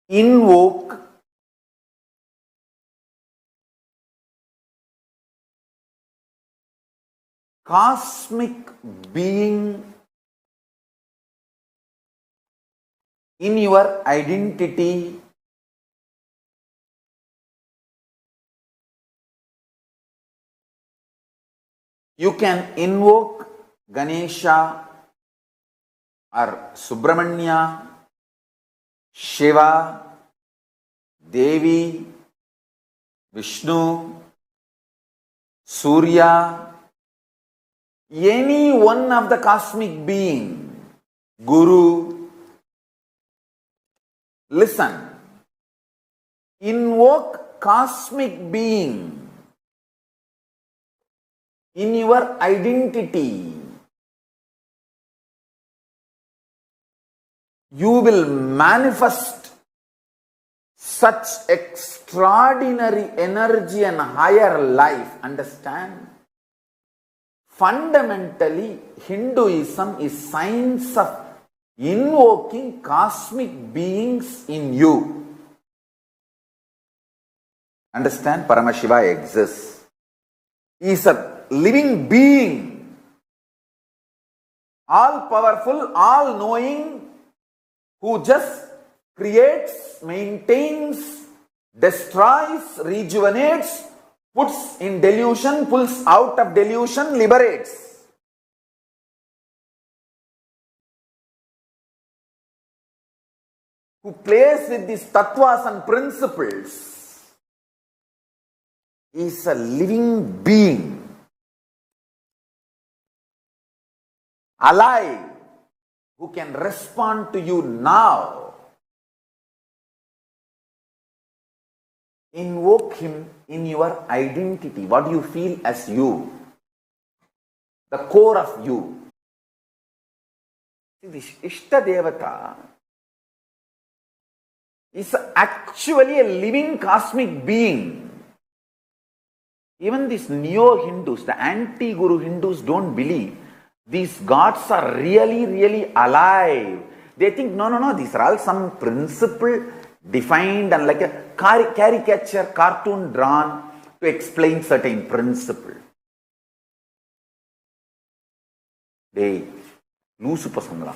invoke cosmic being in your identity you can invoke Ganesha or Subramanya, Shiva, Devi, Vishnu, Surya, any one of the cosmic being, Guru. Listen, invoke cosmic being in your identity. You will manifest such extraordinary energy and higher life. Understand? Fundamentally, Hinduism is science of invoking cosmic beings in you. Understand? Paramashiva exists. He is a living being, all powerful, all knowing, who just creates, maintains, destroys, rejuvenates, puts in delusion, pulls out of delusion, liberates. Who plays with these tattvas and principles is a living being, alive, who can respond to you now. Invoke him in your identity. What do you feel as you? The core of you. This Ishta Devata is actually a living cosmic being. Even these neo-Hindus, the anti-Guru Hindus don't believe these gods are really alive. They think, no, these are all some principle defined and like a caricature, cartoon drawn to explain certain principle. They lose pasangla.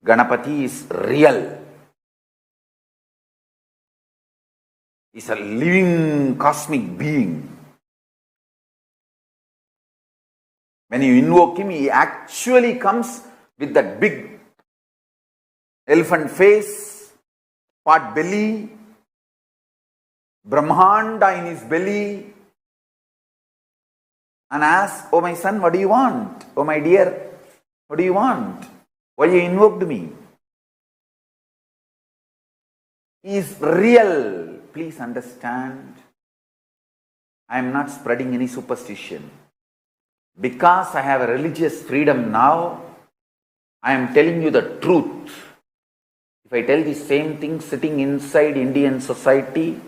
Ganapati is real. Is a living cosmic being. When you invoke him, he actually comes with that big elephant face, pot belly, Brahmanda in his belly, and asks, "Oh my son, what do you want? Oh my dear, what do you want? Why you invoked me?" He is real. Please understand, I am not spreading any superstition. Because I have a religious freedom now, I am telling you the truth. If I tell the same thing sitting inside Indian society,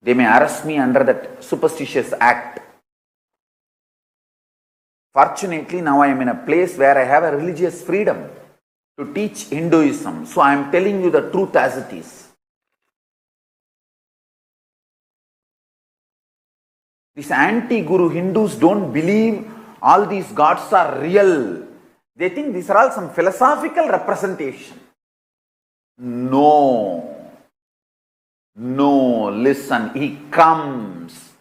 they may arrest me under that superstitious act. Fortunately, now I am in a place where I have a religious freedom to teach Hinduism. So I am telling you the truth as it is. These anti-Guru Hindus don't believe all these gods are real. They think these are all some philosophical representation. No, listen, he comes,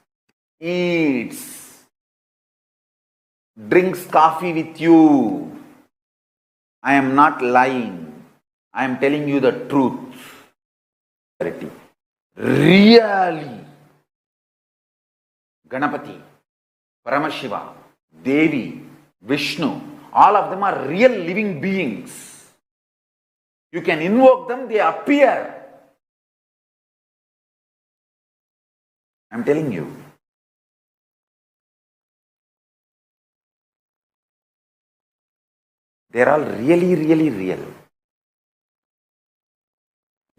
eats, drinks coffee with you. I am not lying. I am telling you the truth. Really. Ganapati, Paramashiva, Devi, Vishnu, all of them are real living beings. You can invoke them, they appear. I am telling you. They are all really real.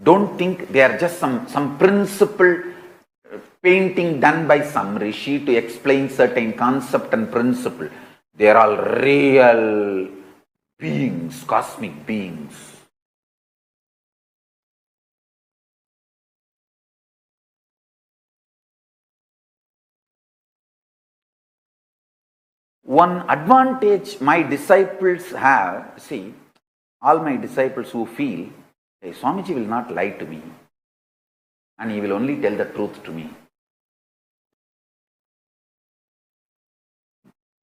Don't think they are just some principle painting done by some rishi to explain certain concept and principle. They are all real beings, cosmic beings. One advantage my disciples have, see, all my disciples who feel, hey, Swamiji will not lie to me and he will only tell the truth to me.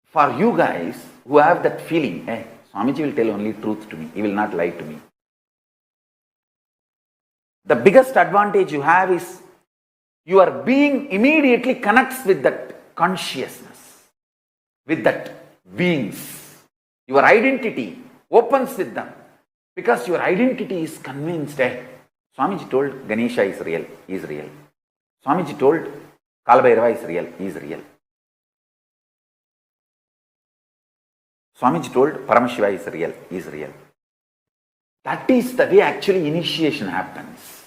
For you guys who have that feeling, hey, Swamiji will tell only truth to me, he will not lie to me. The biggest advantage you have is your being immediately connects with that consciousness, with that beings. Your identity opens with them because your identity is convinced. Swamiji told Ganesha is real, he is real. Swamiji told Kalabhairava is real, he is real. Swamiji told Paramashiva is real, he is real. That is the way actually initiation happens.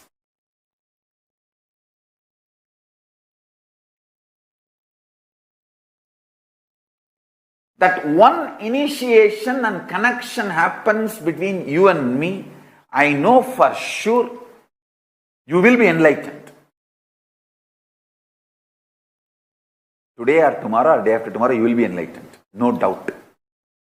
That one initiation and connection happens between you and me, I know for sure you will be enlightened. Today or tomorrow or day after tomorrow you will be enlightened, no doubt.